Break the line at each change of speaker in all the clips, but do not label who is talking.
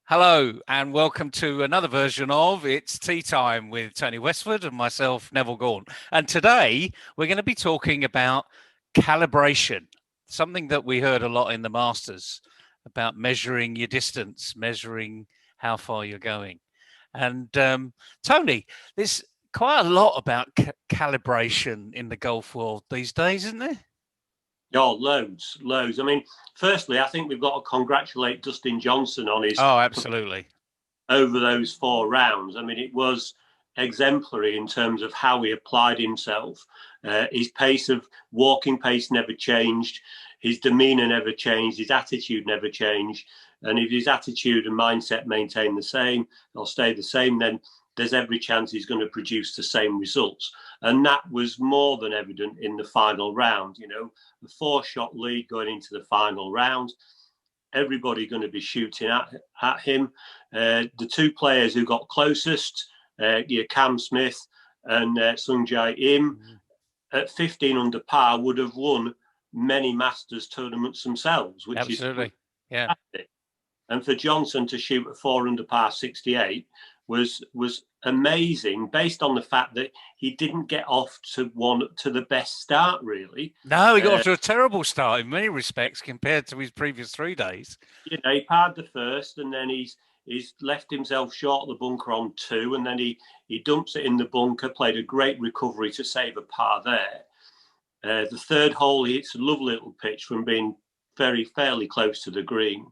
Hello and welcome to another version of It's Tea Time with Tony Westwood and myself, Neville Gaunt. And today we're going to be talking about calibration, something that we heard a lot in the Masters about measuring your distance, measuring how far you're going. And Tony, there's quite a lot about calibration in the golf world these days, isn't there?
Oh, loads. I mean, firstly, I think we've got to congratulate Dustin Johnson on his
Oh, absolutely.
over those 4 rounds. I mean, it was exemplary in terms of how he applied himself. His pace of walking pace never changed. His demeanour never changed. His attitude never changed. And if his attitude and mindset maintain the same or stay the same, then there's every chance he's going to produce the same results. And that was more than evident in the final round. You know, the 4-shot lead going into the final round. Everybody going to be shooting at him. The two players who got closest, Cam Smith and Sung Jae Im, at 15 under par, would have won many Masters tournaments themselves, which
Absolutely.
is
fantastic.
And for Johnson to shoot at 4 under par 68 was amazing, based on the fact that he didn't get off to the best start, really.
No, he got off to a terrible start in many respects compared to his previous 3 days.
You know, he parred the first, and then he's left himself short of the bunker on 2, and then he dumps it in the bunker, played a great recovery to save a par there. The third hole, he hits a lovely little pitch from being fairly close to the green.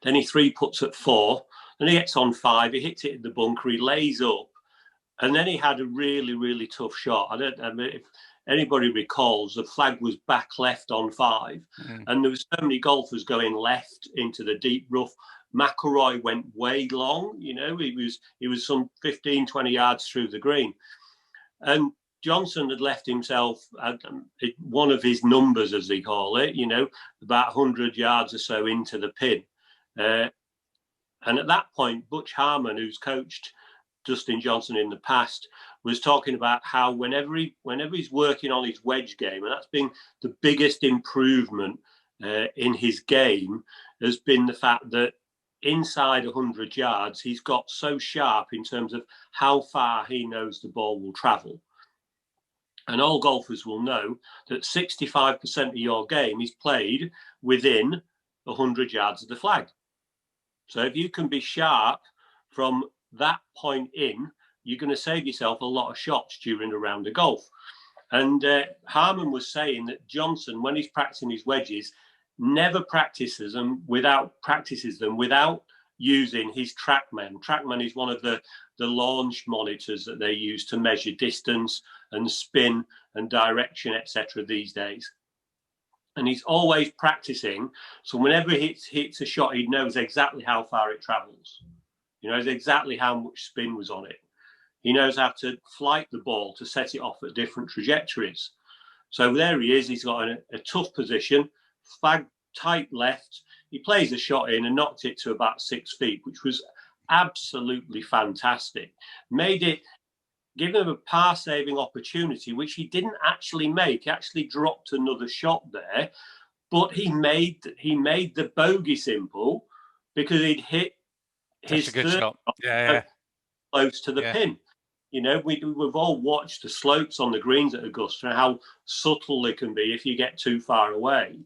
Then he 3-putts at 4. Then he gets on 5. He hits it in the bunker. He lays up. And then he had a really tough shot. I mean, if anybody recalls, the flag was back left on 5. And there was so many golfers going left into the deep rough. McIlroy went way long. You know, he was some 15, 20 yards through the green. And Johnson had left himself one of his numbers, as they call it, you know, about 100 yards or so into the pin. And at that point, Butch Harmon, who's coached Dustin Johnson in the past, was talking about how whenever he's working on his wedge game, and that's been the biggest improvement in his game, has been the fact that inside 100 yards, he's got so sharp in terms of how far he knows the ball will travel. And all golfers will know that 65% of your game is played within 100 yards of the flag. So if you can be sharp from that point in, you're going to save yourself a lot of shots during a round of golf. And Harmon was saying that Johnson, when he's practicing his wedges, never practices them without using his TrackMan. TrackMan is one of the launch monitors that they use to measure distance and spin and direction, etc. these days. And he's always practicing. So whenever he hits a shot, he knows exactly how far it travels. He knows exactly how much spin was on it. He knows how to flight the ball to set it off at different trajectories. So there he is. He's got a tough position, flag tight left. He plays a shot in and knocked it to about 6 feet, which was absolutely fantastic. Give him a par-saving opportunity, which he didn't actually make. He actually dropped another shot there, but he made the bogey simple because he'd hit his
third shot.
Close to the pin. You know, we've all watched the slopes on the greens at Augusta and how subtle they can be if you get too far away.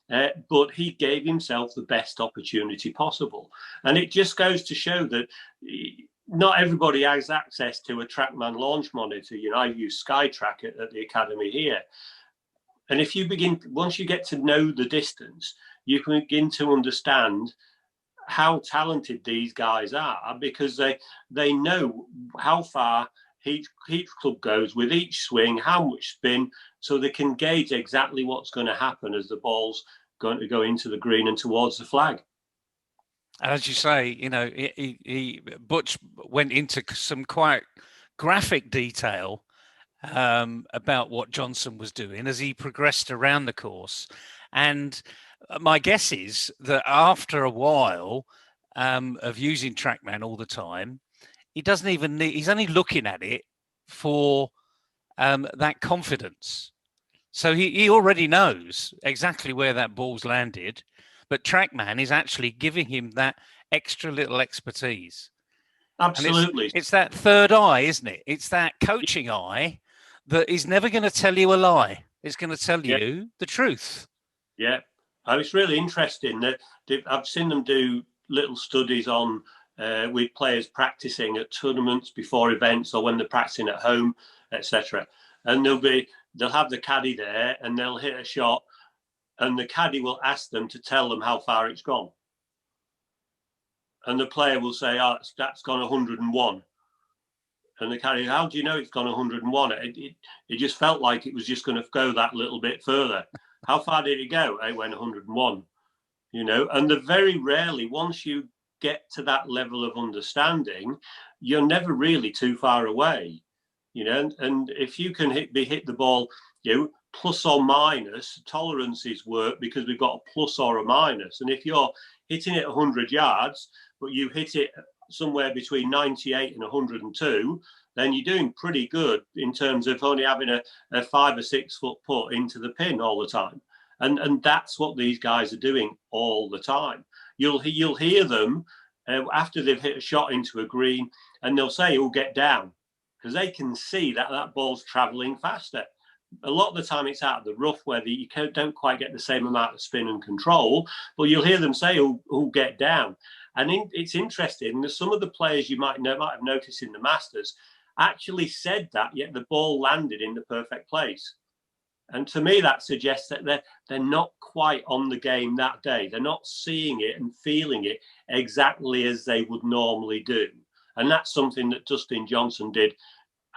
But he gave himself the best opportunity possible. And it just goes to show that not everybody has access to a TrackMan launch monitor. You know, I use SkyTrack at the academy here. And if you once you get to know the distance, you can begin to understand how talented these guys are, because they know how far each club goes with each swing, how much spin, so they can gauge exactly what's going to happen as the ball's going to go into the green and towards the flag.
And as you say, you know, Butch went into some quite graphic detail about what Johnson was doing as he progressed around the course. And my guess is that after a while of using TrackMan all the time, he doesn't even need, he's only looking at it for that confidence. So he already knows exactly where that ball's landed, but TrackMan is actually giving him that extra little expertise. And
Absolutely.
it's that third eye, isn't it? It's that coaching eye that is never going to tell you a lie. It's going to tell
Yeah.
you the truth.
Yeah. And it's really interesting that I've seen them do little studies on with players practicing at tournaments before events or when they're practicing at home, etc. And they'll have the caddy there and they'll hit a shot and the caddy will ask them to tell them how far it's gone. And the player will say, "Oh, that's gone 101." And the caddy, "How do you know it's gone 101? It just felt like it was just going to go that little bit further." How far did it go? It went 101. And very rarely, once you get to that level of understanding, you're never really too far away. And if you can hit the ball, plus or minus, tolerances work because we've got a plus or a minus. And if you're hitting it 100 yards, but you hit it somewhere between 98 and 102, then you're doing pretty good in terms of only having a 5 or 6 foot putt into the pin all the time. And that's what these guys are doing all the time. You'll hear them after they've hit a shot into a green, and they'll say, "Oh, get down," because they can see that ball's traveling faster. A lot of the time it's out of the rough where you don't quite get the same amount of spin and control, but you'll hear them say, "Oh, get down." And it's interesting. Some of the players you might have noticed in the Masters actually said that, yet the ball landed in the perfect place. And to me, that suggests that they're not quite on the game that day. They're not seeing it and feeling it exactly as they would normally do. And that's something that Dustin Johnson did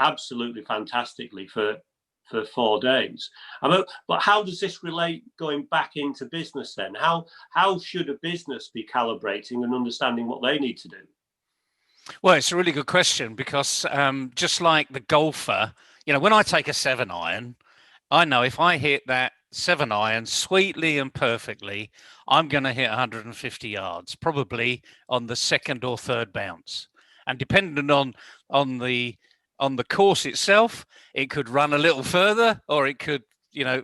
absolutely fantastically for 4 days. But how does this relate going back into business then? How should a business be calibrating and understanding what they need to do?
Well, it's a really good question because just like the golfer, when I take a 7-iron, I know if I hit that 7-iron sweetly and perfectly, I'm going to hit 150 yards, probably on the second or third bounce. And depending on the course itself, it could run a little further or it could,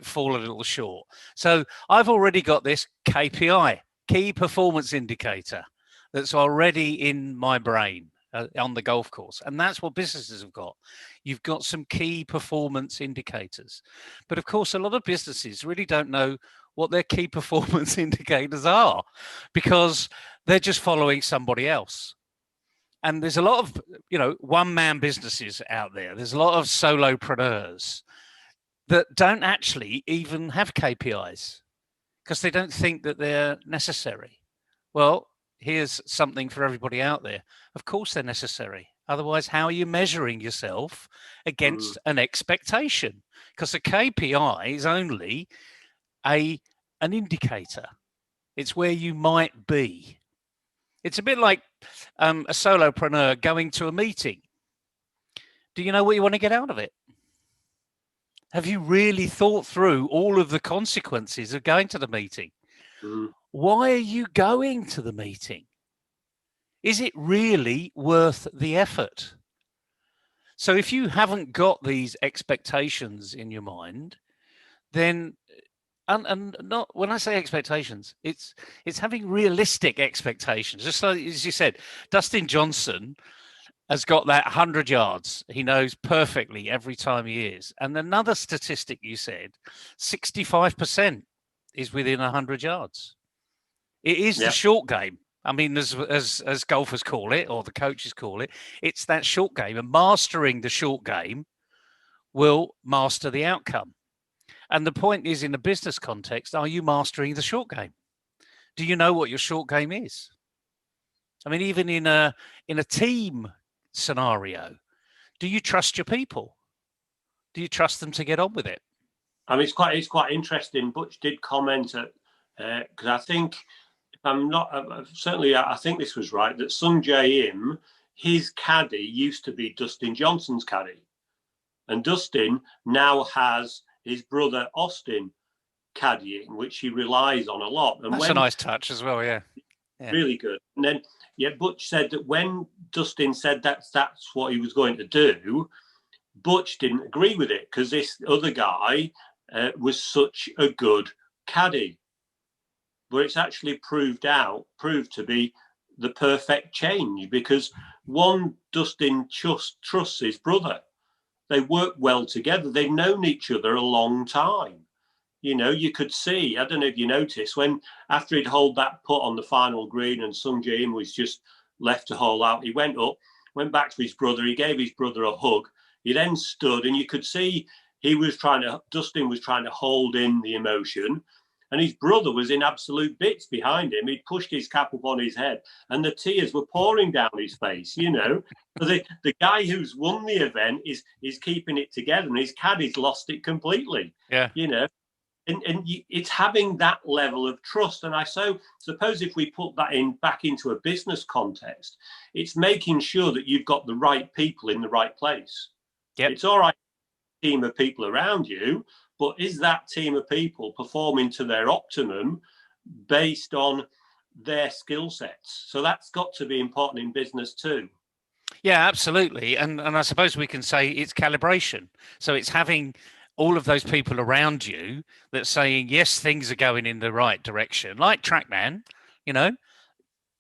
fall a little short. So I've already got this KPI, key performance indicator, that's already in my brain. On the golf course. And that's what businesses have got. You've got some key performance indicators. But of course, a lot of businesses really don't know what their key performance indicators are because they're just following somebody else. And there's a lot of, one-man businesses out there. There's a lot of solopreneurs that don't actually even have KPIs because they don't think that they're necessary. Well, here's something for everybody out there. Of course they're necessary. Otherwise, how are you measuring yourself against an expectation? Because a KPI is only an indicator. It's where you might be. It's a bit like a solopreneur going to a meeting. Do you know what you want to get out of it? Have you really thought through all of the consequences of going to the meeting? Why are you going to the meeting? Is it really worth the effort? So if you haven't got these expectations in your mind, then and not when I say expectations, it's having realistic expectations. Just like as you said, Dustin Johnson has got that 100 yards. He knows perfectly every time he is. And another statistic you said, 65% is within 100 yards. It is the short game. I mean, as golfers call it, or the coaches call it, it's that short game. And mastering the short game will master the outcome. And the point is, in a business context, are you mastering the short game? Do you know what your short game is? I mean, even in a team scenario, do you trust your people? Do you trust them to get on with it?
I mean, it's quite interesting. Butch did comment because I think I'm not certainly. I think this was right that Sung Jae Im, his caddy used to be Dustin Johnson's caddy, and Dustin now has his brother Austin caddying, which he relies on a lot. And
that's a nice touch as well, yeah.
Really good. And then, Butch said that when Dustin said that's what he was going to do, Butch didn't agree with it because this other guy was such a good caddy. But it's actually proved to be the perfect change, because one, Dustin trusts his brother. They work well together. They've known each other a long time. You know, you could see, I don't know if you noticed, when after he'd holed that putt on the final green and Sung Jae-in was just left to hole out, he went up, went back to his brother, he gave his brother a hug. He then stood, and you could see Dustin was trying to hold in the emotion, and his brother was in absolute bits behind him. He'd pushed his cap up on his head, and the tears were pouring down his face, you know. The guy who's won the event is keeping it together, and his caddy's lost it completely.
Yeah.
You know, and it's having that level of trust. And I suppose if we put that back into a business context, it's making sure that you've got the right people in the right place.
Yep.
It's all right, team of people around you, but is that team of people performing to their optimum based on their skill sets? So that's got to be important in business too.
Yeah, absolutely. And I suppose we can say it's calibration. So it's having all of those people around you that's saying, yes, things are going in the right direction, like TrackMan, you know,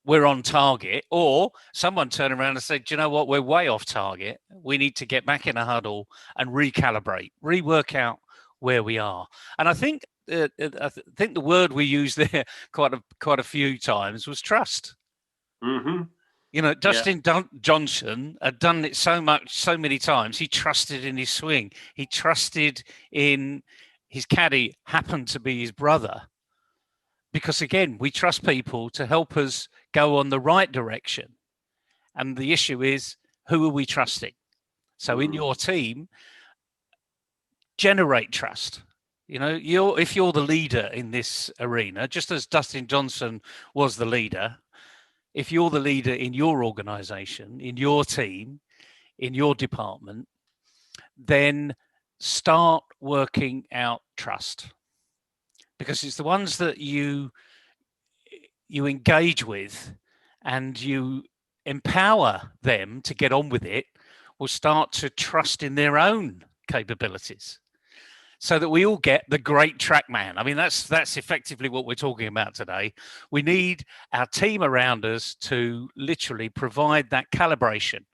we're on target, or someone turn around and say, do you know what, we're way off target. We need to get back in a huddle and recalibrate, rework out where we are. And I think the word we used there quite a few times was trust.
Mm-hmm.
You know, Dustin Johnson had done it so many times. He trusted in his swing. He trusted in his caddy, happened to be his brother. Because again, we trust people to help us go on the right direction. And the issue is, who are we trusting? So in your team, generate trust. You know, if you're the leader in this arena, just as Dustin Johnson was the leader, if you're the leader in your organization, in your team, in your department, then start working out trust, because it's the ones that you engage with and you empower them to get on with it will start to trust in their own capabilities, so that we all get the great TrackMan. I mean, that's effectively what we're talking about today. We need our team around us to literally provide that calibration,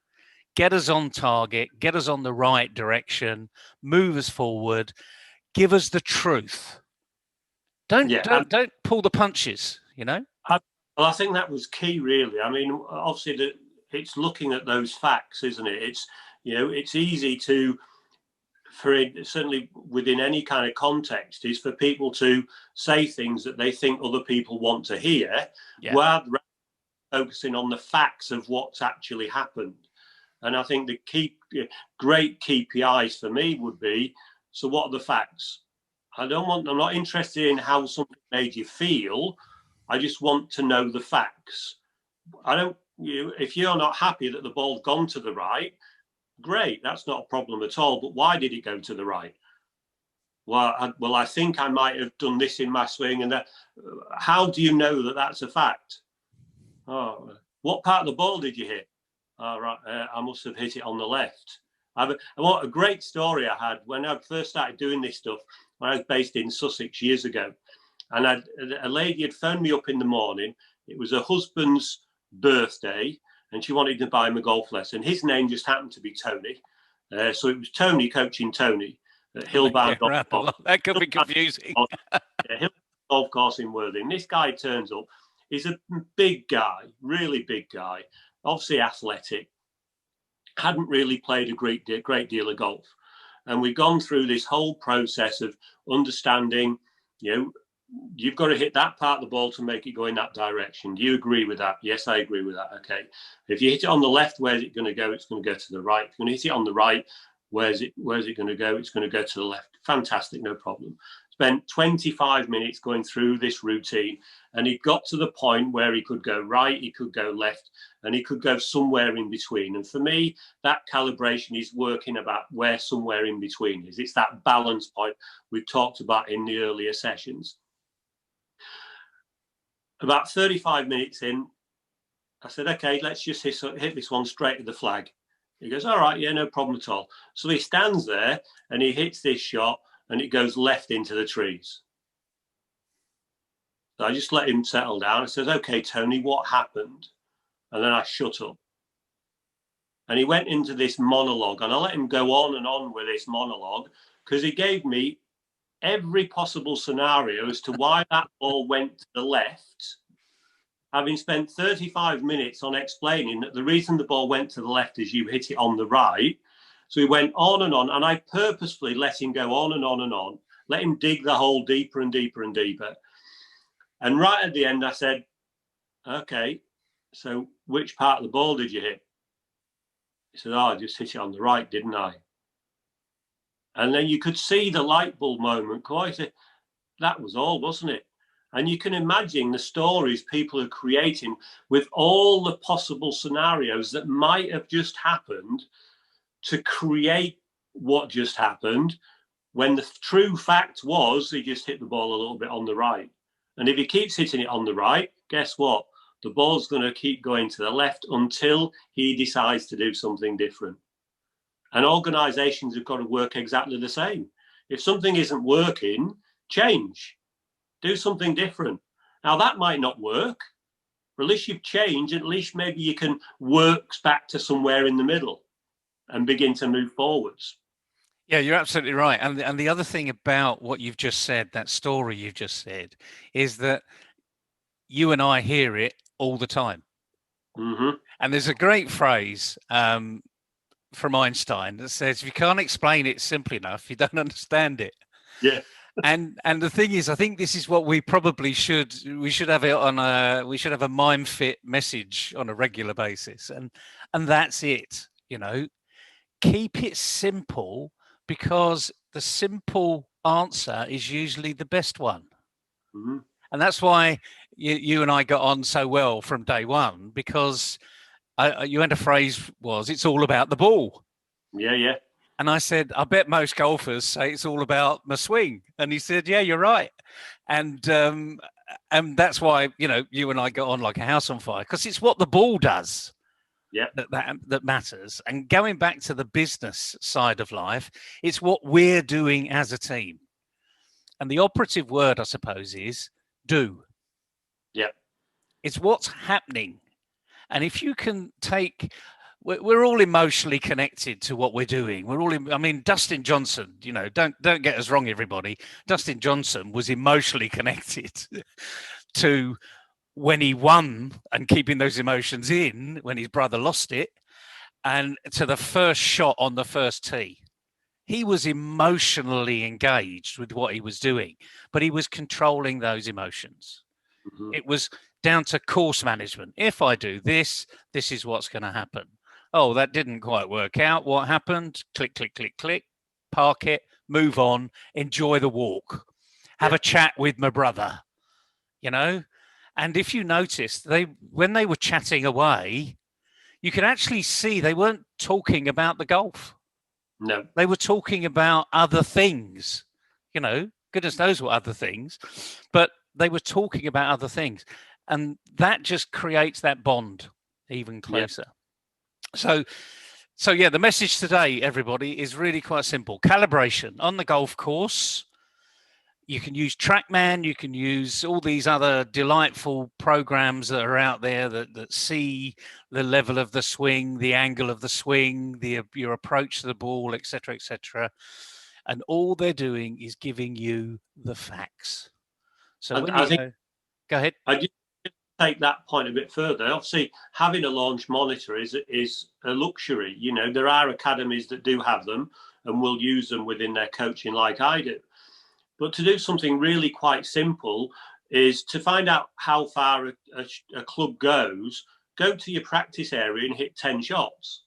get us on target, get us on the right direction, move us forward, give us the truth. Don't pull the punches, you know?
Well, I think that was key, really. I mean, obviously, it's looking at those facts, isn't it? It's, you know, it's easy to, certainly within any kind of context, is for people to say things that they think other people want to hear, rather than focusing on the facts of what's actually happened. And I think the great KPIs for me would be, so what are the facts? I'm not interested in how something made you feel. I just want to know the facts. If you're not happy that the ball's gone to the right, great, that's not a problem at all. But why did it go to the right? Well, I think I might have done this in my swing, and that. How do you know that that's a fact? Oh, what part of the ball did you hit? Oh, right, I must have hit it on the left. What a great story I had when I first started doing this stuff. When I was based in Sussex years ago, and a lady had phoned me up in the morning. It was her husband's birthday, and she wanted to buy him a golf lesson. His name just happened to be Tony. So it was Tony coaching Tony at Hillbound Golf Course.
That could be confusing.
Hillbound Golf Course in Worthing. This guy turns up. He's a big guy, really big guy, obviously athletic, hadn't really played a great deal of golf. And we've gone through this whole process of understanding, you know, you've got to hit that part of the ball to make it go in that direction. Do you agree with that? Yes, I agree with that. Okay. If you hit it on the left, where's it going to go? It's going to go to the right. If you're going to hit it on the right, where's it going to go? It's going to go to the left. Fantastic, no problem. Spent 25 minutes going through this routine, and he got to the point where he could go right, he could go left, and he could go somewhere in between. And for me, that calibration is working about where somewhere in between is. It's that balance point we've talked about in the earlier sessions. About 35 minutes in, I said, okay, let's just hit this one straight to the flag. He goes, all right, yeah, no problem at all. So he stands there and he hits this shot and it goes left into the trees. So I just let him settle down. I says, okay, Tony, what happened? And then I shut up. And he went into this monologue, and I let him go on and on with this monologue because he gave me every possible scenario as to why that ball went to the left, having spent 35 minutes on explaining that the reason the ball went to the left is you hit it on the right. So he went on, and I purposefully let him go on and on and on, let him dig the hole deeper and deeper and deeper. And right at the end, I said, okay, so which part of the ball did you hit? He said, oh, I just hit it on the right, didn't I? And then you could see the light bulb moment quite. That was all, wasn't it? And you can imagine the stories people are creating with all the possible scenarios that might have just happened to create what just happened, when the true fact was he just hit the ball a little bit on the right. And if he keeps hitting it on the right, guess what? The ball's going to keep going to the left until he decides to do something different. And organizations have got to work exactly the same. If something isn't working, change, do something different. Now, that might not work, but at least you've changed. At least maybe you can work back to somewhere in the middle and begin to move forwards.
Yeah, you're absolutely right. And the other thing about what you've just said, that story you've just said, is that you and I hear it all the time.
Mm-hmm.
And there's a great phrase from Einstein that says, if you can't explain it simply enough, you don't understand it.
Yeah.
And the thing is, I think this is what we probably should have it on we should have a mind fit message on a regular basis. And that's it, keep it simple, because the simple answer is usually the best one.
Mm-hmm.
And that's why you and I got on so well from day one, because you had a phrase was, it's all about the ball.
Yeah, yeah.
And I said, I bet most golfers say it's all about my swing. And he said, yeah, you're right. And that's why, you and I got on like a house on fire, because it's what the ball does.
Yeah.
That matters. And going back to the business side of life, it's what we're doing as a team. And the operative word, I suppose, is do.
Yeah.
It's what's happening. And if you can we're all emotionally connected to what we're doing. Dustin Johnson, don't get us wrong, everybody. Dustin Johnson was emotionally connected to when he won and keeping those emotions in when his brother lost it, and to the first shot on the first tee. He was emotionally engaged with what he was doing, but he was controlling those emotions.
Mm-hmm.
It was down to course management. If I do this, this is what's going to happen. Oh, that didn't quite work out. What happened? Click, click, click, click. Park it, move on, enjoy the walk, have a chat with my brother, And if you noticed, when they were chatting away, you could actually see they weren't talking about the golf.
No.
They were talking about other things, goodness knows what other things, but they were talking about other things. And that just creates that bond even closer. Yeah. So yeah, the message today, everybody, is really quite simple. Calibration on the golf course. You can use TrackMan, you can use all these other delightful programs that are out there that see the level of the swing, the angle of the swing, your approach to the ball, etc., etc. And all they're doing is giving you the facts. So go ahead.
I just take that point a bit further. Obviously, having a launch monitor is a luxury. There are academies that do have them and will use them within their coaching, like I do. But to do something really quite simple is to find out how far a club goes. Go to your practice area and hit 10 shots.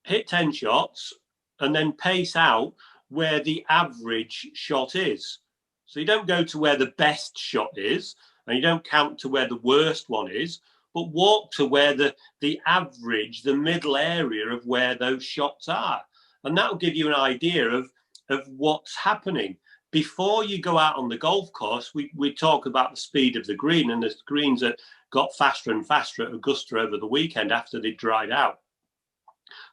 Hit 10 shots and then pace out where the average shot is. So you don't go to where the best shot is, and you don't count to where the worst one is, but walk to where the average, the middle area of where those shots are. And that will give you an idea of what's happening. Before you go out on the golf course, we talk about the speed of the green, and the greens that got faster and faster at Augusta over the weekend after they dried out.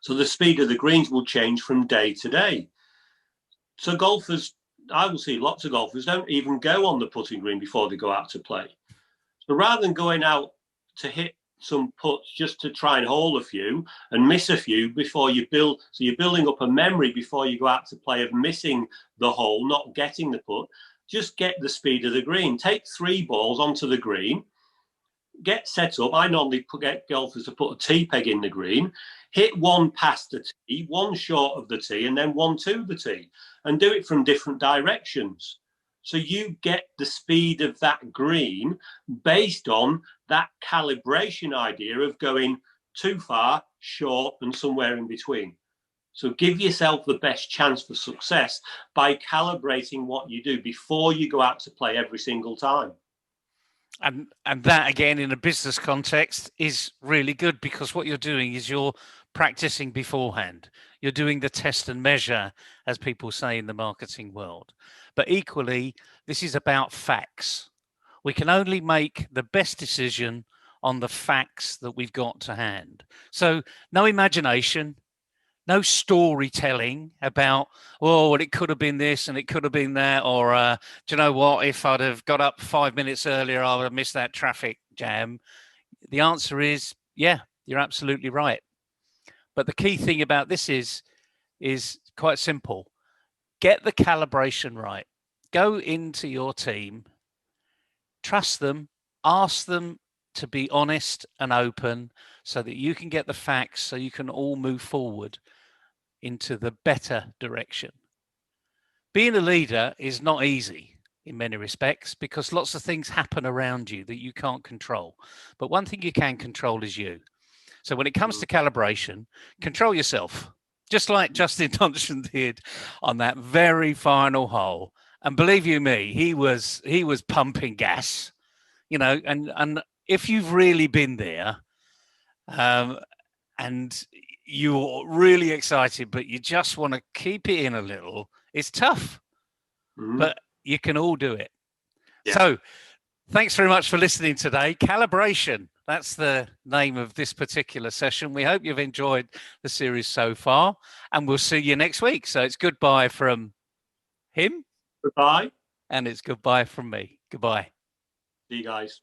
So the speed of the greens will change from day to day. So golfers, I will see lots of golfers don't even go on the putting green before they go out to play. So rather than going out to hit some putts just to try and hole a few and miss a few before you build. So you're building up a memory before you go out to play of missing the hole, not getting the putt. Just get the speed of the green. Take 3 balls onto the green, get set up. I normally get golfers to put a tee peg in the green, hit one past the tee, one short of the tee, and then one to the tee, and do it from different directions. So you get the speed of that green based on that calibration idea of going too far, short, and somewhere in between. So give yourself the best chance for success by calibrating what you do before you go out to play every single time.
And that, again, in a business context is really good, because what you're doing is you're practicing beforehand. You're doing the test and measure, as people say in the marketing world. But equally, this is about facts. We can only make the best decision on the facts that we've got to hand. So no imagination, no storytelling about, oh, well, it could have been this and it could have been that, or do you know what, if I'd have got up 5 minutes earlier, I would have missed that traffic jam. The answer is, yeah, you're absolutely right. But the key thing about this is quite simple. Get the calibration right. Go into your team, trust them, ask them to be honest and open so that you can get the facts, so you can all move forward into the better direction. Being a leader is not easy in many respects, because lots of things happen around you that you can't control. But one thing you can control is you. So when it comes to calibration, control yourself, just like Justin Thompson did on that very final hole. And believe you me, he was pumping gas, and if you've really been there, and you're really excited, but you just want to keep it in a little, it's tough, but you can all do it. Yeah. So thanks very much for listening today. Calibration, that's the name of this particular session. We hope you've enjoyed the series so far, and we'll see you next week. So it's goodbye from him.
Goodbye.
And it's goodbye from me. Goodbye.
See you guys.